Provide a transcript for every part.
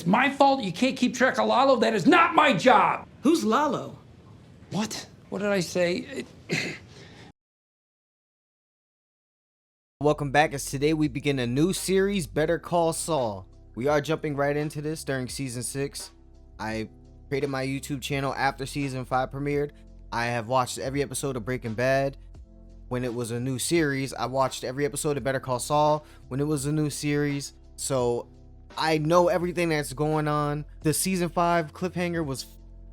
it's my fault you can't keep track of Lalo? That is not my job! Who's Lalo? What? What did I say? Welcome back, as today we begin a new series, Better Call Saul. We are jumping right into this during season 6. I created my YouTube channel after season 5 premiered. I have watched every episode of Breaking Bad when it was a new series. I watched every episode of Better Call Saul when it was a new series. So I know everything that's going on. The season 5 cliffhanger was,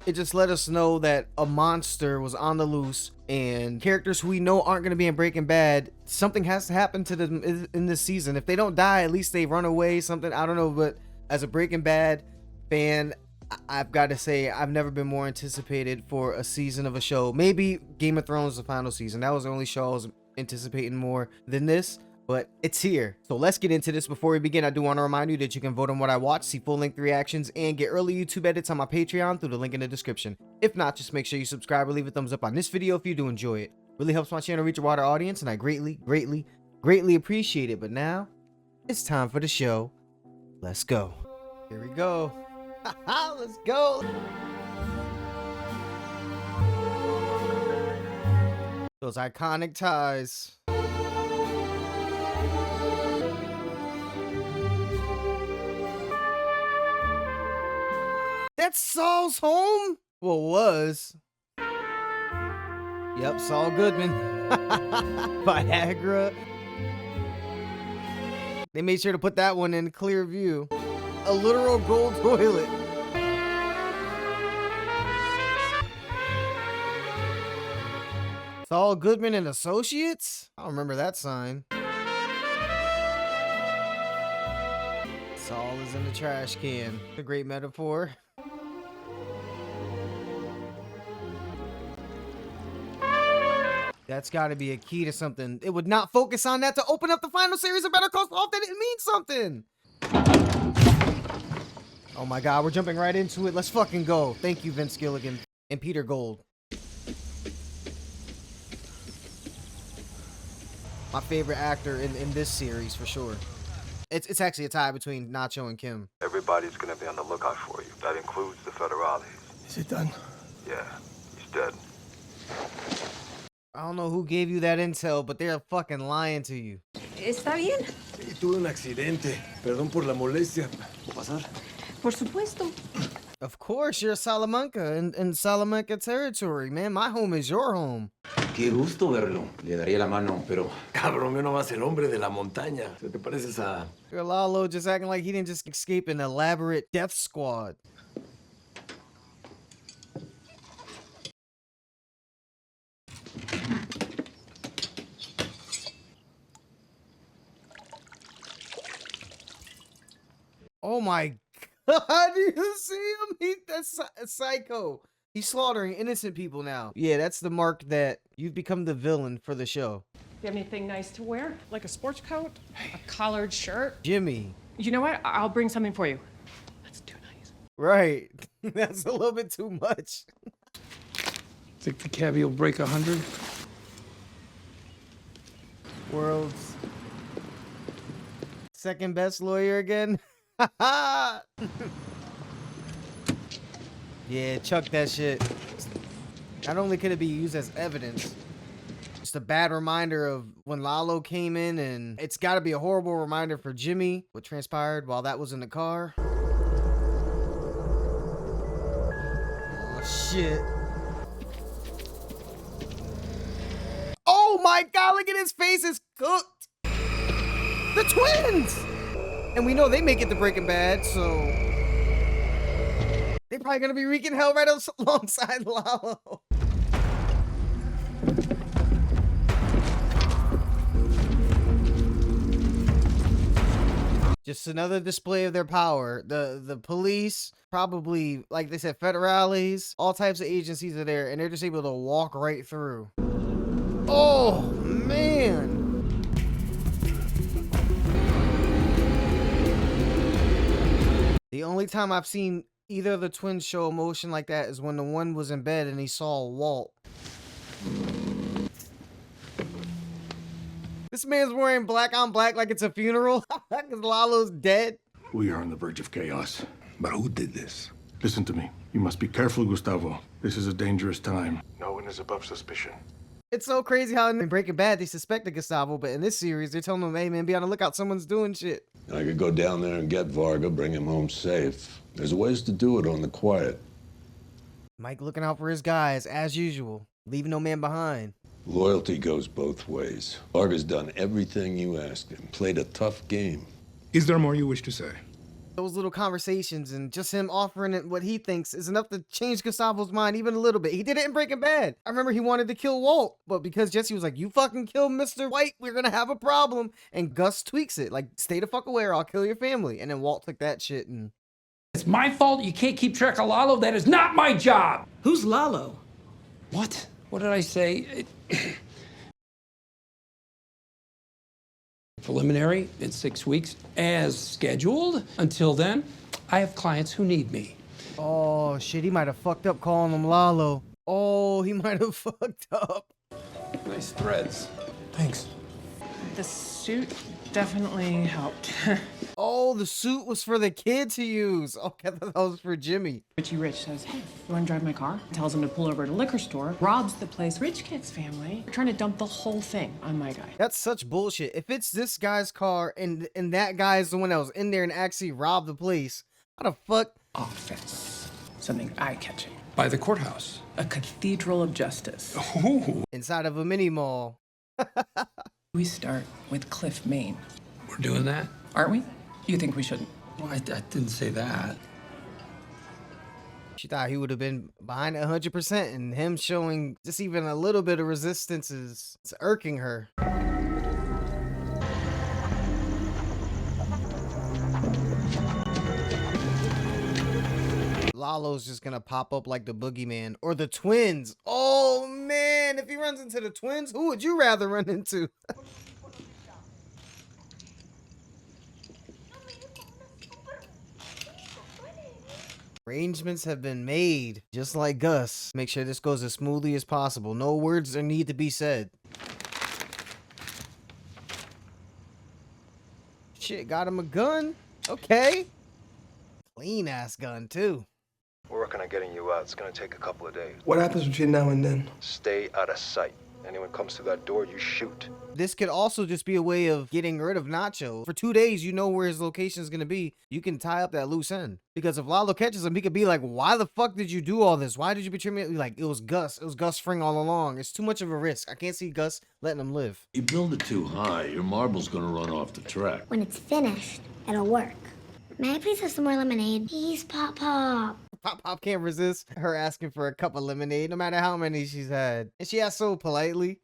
it just let us know that a monster was on the loose, and characters who we know aren't going to be in Breaking Bad, something has to happen to them in this season. If they don't die, at least they run away, something, I don't know. But as a Breaking Bad fan, I've got to say, I've never been more anticipated for a season of a show. Maybe Game of Thrones, the final season. That was the only show I was anticipating more than this, but it's here. So let's get into this. Before we begin, I do want to remind you that you can vote on what I watch, see full-length reactions, and get early YouTube edits on my Patreon through the link in the description. If not, just make sure you subscribe or leave a thumbs up on this video if you do enjoy it. Really helps my channel reach a wider audience, and I greatly appreciate it. But now, it's time for the show. Let's go. Here we go. Let's go. Those iconic ties. That's Saul's home? Well, was. Yep, Saul Goodman. Viagra. They made sure to put that one in clear view. A literal gold toilet. Saul Goodman and Associates? I don't remember that sign. Saul is in the trash can. A great metaphor. That's got to be a key to something. It would not focus on that to open up the final series of Better Call Saul if that didn't mean something. Oh my God, we're jumping right into it. Let's fucking go. Thank you, Vince Gilligan and Peter Gold. My favorite actor in this series for sure. It's actually a tie between Nacho and Kim. Everybody's gonna be on the lookout for you. That includes the federales. Is it done? Yeah, he's dead. I don't know who gave you that intel, but they're fucking lying to you. ¿Está bien? Sí, tuve un accidente. Perdón por la molestia. ¿Puedo pasar? Por supuesto. Of course, you're Salamanca in Salamanca territory, man. My home is your home. Qué gusto verlo. Le daría la mano, pero... Cabrón, yo nomás el hombre de la montaña. ¿Te pareces a...? Lalo just acting like he didn't just escape an elaborate death squad. Oh my God, do you see him? That's a psycho. He's slaughtering innocent people now. Yeah, that's the mark that you've become the villain for the show. You have anything nice to wear? Like a sports coat? A collared shirt? Jimmy. You know what? I'll bring something for you. That's too nice. Right. That's a little bit too much. Think the cabbie will break 100? World's second best lawyer again. Yeah, chuck that shit. Not only could it be used as evidence, just a bad reminder of when Lalo came in, and it's got to be a horrible reminder for Jimmy what transpired while that was in the car. Oh shit. Oh my God, look at his face, it's cooked. The twins! And we know they make it to Breaking Bad, so they're probably gonna be wreaking hell right alongside Lalo. Just another display of their power. The police, probably, like they said, federales, all types of agencies are there, and they're just able to walk right through. Oh, man. The only time I've seen either of the twins show emotion like that is when the one was in bed and he saw Walt. This man's wearing black on black like it's a funeral because Lalo's dead. We are on the verge of chaos. But who did this? Listen to me. You must be careful, Gustavo. This is a dangerous time. No one is above suspicion. It's so crazy how in Breaking Bad they suspected Gustavo, but in this series they're telling him, hey man, be on the lookout, someone's doing shit. I could go down there and get Varga, bring him home safe. There's ways to do it on the quiet. Mike looking out for his guys, as usual, leaving no man behind. Loyalty goes both ways. Varga's done everything you asked him, played a tough game. Is there more you wish to say? Those little conversations and just him offering it what he thinks is enough to change Gustavo's mind even a little bit. He did it in Breaking Bad. I remember he wanted to kill Walt, but because Jesse was like, you fucking kill Mr. White, we're gonna have a problem. And Gus tweaks it, like, stay the fuck away or I'll kill your family. And then Walt took that shit and... It's my fault you can't keep track of Lalo. That is not my job. Who's Lalo? What? What did I say? Preliminary in 6 weeks, as scheduled. Until then, I have clients who need me. Oh shit, he might have fucked up calling him Lalo. Oh, he might have fucked up. Nice threads. Thanks. The suit definitely helped. Oh, the suit was for the kid to use. Okay, I thought that was for Jimmy. Richie Rich says, hey, you want to drive my car? Tells him to pull over at a liquor store, robs the place. Rich kid's family. They're trying to dump the whole thing on my guy. That's such bullshit. If it's this guy's car and that guy is the one that was in there and actually robbed the place, how the fuck? Offense. Something eye-catching. By the courthouse. A cathedral of justice. Ooh. Inside of a mini mall. We start with Cliff, Maine. We're doing that? Aren't we? You think we shouldn't? Well, I didn't say that. She thought he would have been behind it 100%, and him showing just even a little bit of resistance is it's irking her. Lalo's just gonna pop up like the boogeyman or the twins. Oh man, if he runs into the twins, who would you rather run into? Arrangements have been made, just like Gus. Make sure this goes as smoothly as possible. No words are need to be said. Shit, got him a gun. Okay. Clean ass gun too. We're working on getting you out. It's gonna take a couple of days. What happens between now and then? Stay out of sight. Anyone comes through that door, you shoot. This could also just be a way of getting rid of Nacho. For 2 days, you know where his location is going to be. You can tie up that loose end. Because if Lalo catches him, he could be like, why the fuck did you do all this? Why did you betray me? Like, it was Gus. It was Gus Fring all along. It's too much of a risk. I can't see Gus letting him live. You build it too high, your marble's gonna run off the track. When it's finished, it'll work. May I please have some more lemonade? Please, Pop Pop. Pop Pop can't resist her asking for a cup of lemonade, no matter how many she's had. And she asked so politely.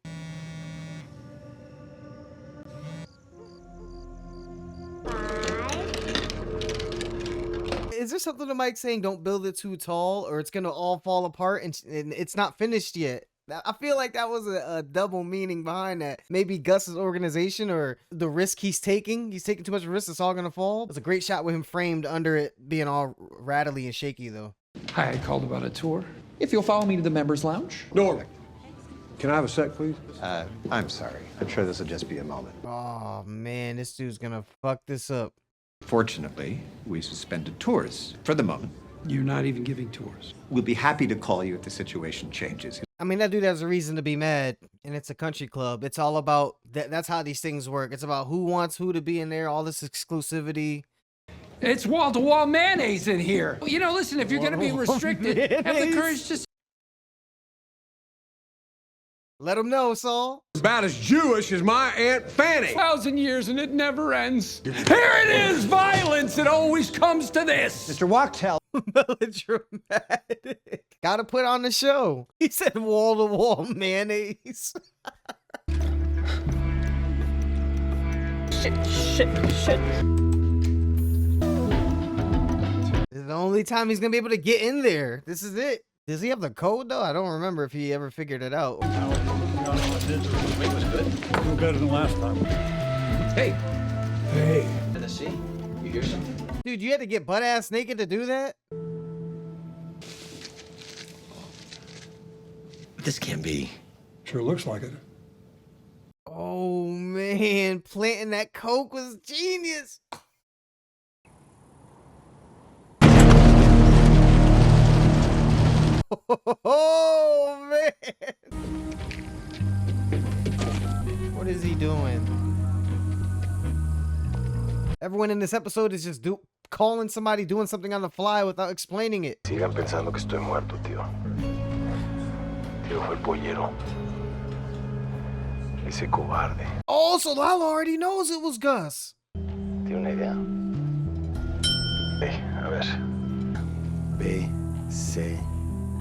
Is there something to Mike saying don't build it too tall or it's gonna all fall apart and it's not finished yet? I feel like that was a double meaning behind that. Maybe Gus's organization or the risk he's taking. He's taking too much risk. It's all gonna fall. It's a great shot with him framed under it being all rattly and shaky though. Hi, I called about a tour. If you'll follow me to the members' lounge. Norman, can I have a sec, please? I'm sorry. I'm sure this will just be a moment. Oh man, this dude's gonna fuck this up. Fortunately, we suspended tours for the moment. You're not even giving tours. We'll be happy to call you if the situation changes. I mean, that dude has a reason to be mad, and it's a country club. It's all about that. That's how these things work. It's about who wants who to be in there, all this exclusivity. It's wall-to-wall mayonnaise in here. You know, listen, if you're going to be restricted, have the Mayonnaise. courage to... Let him know, Saul. About as Jewish as my Aunt Fanny. 1,000 years and it never ends. Here it is, violence. It always comes to this. Mr. Wachtel. Melodramatic. Gotta put on the show. He said wall-to-wall mayonnaise. Shit. This is the only time he's gonna be able to get in there. This is it. Does he have the code though? I don't remember if he ever figured it out. Better than last time. Hey, Hey. Tennessee, you hear something? Dude, you had to get butt-ass naked to do that? This can't be. Sure looks like it. Oh man, planting that coke was genius. Oh, man. What is he doing? Everyone in this episode is just calling somebody, doing something on the fly without explaining it. Sigan pensando que estoy muerto, tío. Tío fue el pollero. Ese cobarde. Oh, so Lalo already knows it was Gus. ¿Tiene una idea? A ver. B, C,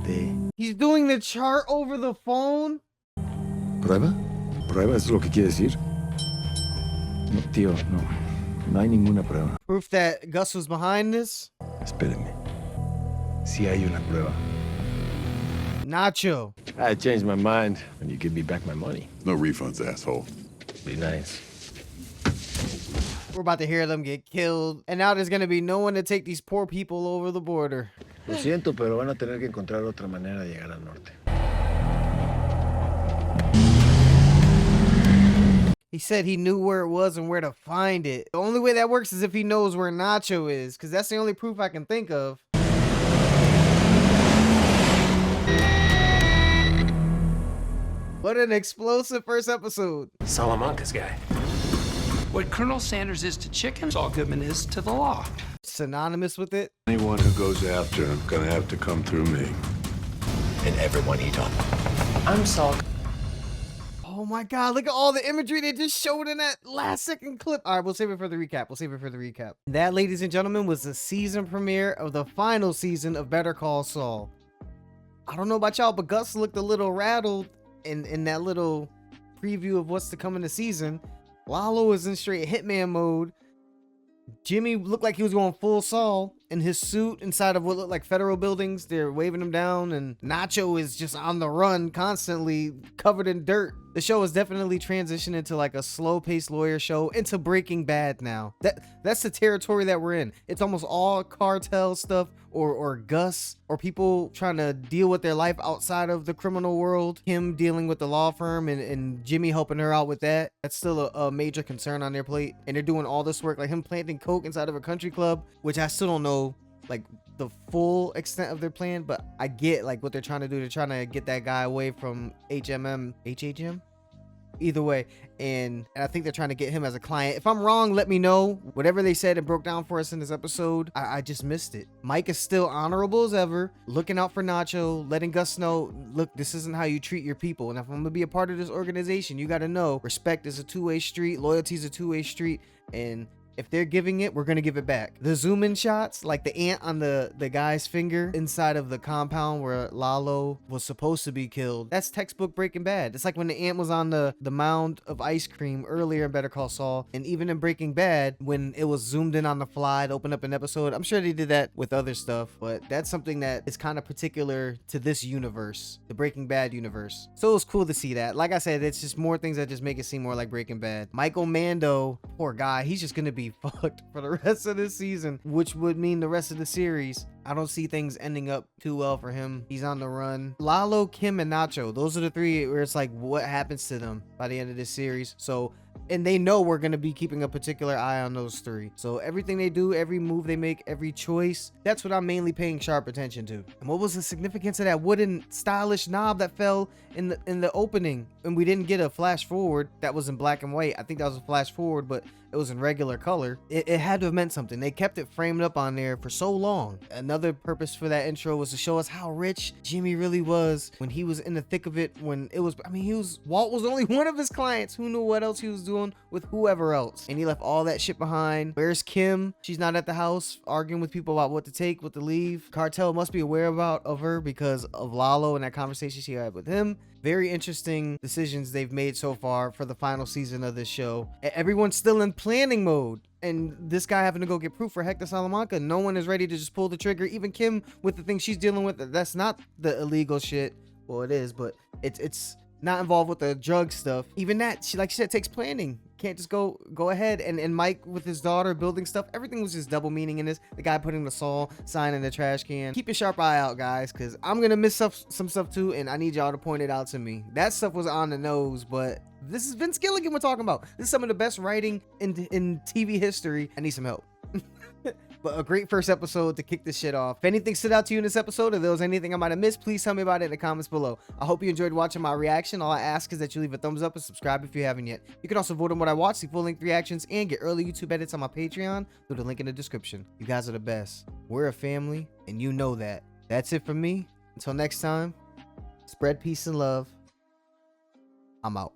D. He's doing the chart over the phone. ¿Prueba? ¿Prueba es lo que quiere decir? No, tío, no. No hay ninguna prueba. Proof that Gus was behind this. Espérenme. Sí hay una prueba. Nacho. I changed my mind when you give me back my money. No refunds, asshole. Be nice. We're about to hear them get killed. And now there's going to be no one to take these poor people over the border. Lo siento, pero van a tener que encontrar otra manera de llegar al norte. He said he knew where it was and where to find it. The only way that works is if he knows where Nacho is, because that's the only proof I can think of. What an explosive first episode. Salamanca's guy. What Colonel Sanders is to chicken, Saul Goodman is to the law. Synonymous with it. Anyone who goes after him gonna have to come through me. And everyone he done. I'm Saul. Oh my God, look at all the imagery they just showed in that last second clip. All right, we'll save it for the recap. That, ladies and gentlemen, was the season premiere of the final season of Better Call Saul. I don't know about y'all, but Gus looked a little rattled in that little preview of what's to come in the season. Lalo is in straight hitman mode. Jimmy looked like he was going full Saul in his suit inside of what looked like federal buildings. They're waving him down, and Nacho is just on the run, constantly covered in dirt. The show is definitely transitioned into like a slow-paced lawyer show into Breaking Bad now. That's the territory that we're in. It's almost all cartel stuff or Gus or people trying to deal with their life outside of the criminal world. Him dealing with the law firm and Jimmy helping her out with that. That's still a major concern on their plate. And they're doing all this work, like him planting coke inside of a country club, which I still don't know like the full extent of their plan, but I get like what they're trying to do. They're trying to get that guy away from HHM, either way, and I think they're trying to get him as a client. If I'm wrong, let me know. Whatever they said and broke down for us in this episode, I just missed it. Mike is still honorable as ever, looking out for Nacho, letting Gus know, look, this isn't how you treat your people, and if I'm gonna be a part of this organization, you got to know respect is a two-way street, loyalty is a two-way street, and if they're giving it, we're gonna give it back. The zoom in shots, like the ant on the guy's finger inside of the compound where Lalo was supposed to be killed, that's textbook Breaking Bad. It's like when the ant was on the mound of ice cream earlier in Better Call Saul, and even in Breaking Bad, when it was zoomed in on the fly to open up an episode. I'm sure they did that with other stuff, but that's something that is kind of particular to this universe, the Breaking Bad universe. So it was cool to see that. Like I said, it's just more things that just make it seem more like Breaking Bad. Michael Mando, poor guy, he's just gonna be fucked for the rest of this season, which would mean the rest of the series. I don't see things ending up too well for him. He's on the run. Lalo, Kim, and Nacho, those are the three where it's like what happens to them by the end of this series. So, and they know we're going to be keeping a particular eye on those three. So everything they do, every move they make, every choice, that's what I'm mainly paying sharp attention to. And what was the significance of that wooden stylish knob that fell in the opening? And we didn't get a flash forward that was in black and white. I think that was a flash forward, but it was in regular color. It had to have meant something. They kept it framed up on there for so long. Another purpose for that intro was to show us how rich Jimmy really was when he was in the thick of it, when it was, I mean, Walt was only one of his clients. Who knew what else he was doing with whoever else? And he left all that shit behind. Where's Kim? She's not at the house arguing with people about what to take, what to leave. Cartel must be aware of her because of Lalo and that conversation she had with him. Very interesting decisions they've made so far for the final season of this show. Everyone's still in planning mode, and this guy having to go get proof for Hector Salamanca. No one is ready to just pull the trigger. Even Kim, with the thing she's dealing with, that's not the illegal shit. Well, it is, but it's not involved with the drug stuff. Even that, she, like she said, takes planning. Can't just go ahead. And Mike with his daughter building stuff, everything was just double meaning in this. The guy putting the Saul sign in the trash can. Keep a sharp eye out, guys, because I'm gonna miss some stuff too, and I need y'all to point it out to me. That stuff was on the nose, but this is Vince Gilligan we're talking about. This is some of the best writing in TV history. I need some help. But a great first episode to kick this shit off. If anything stood out to you in this episode, or there was anything I might have missed, please tell me about it in the comments below. I hope you enjoyed watching my reaction. All I ask is that you leave a thumbs up and subscribe if you haven't yet. You can also vote on what I watch, see full-length reactions, and get early YouTube edits on my Patreon through the link in the description. You guys are the best. We're a family, and you know that. That's it from me. Until next time, spread peace and love. I'm out.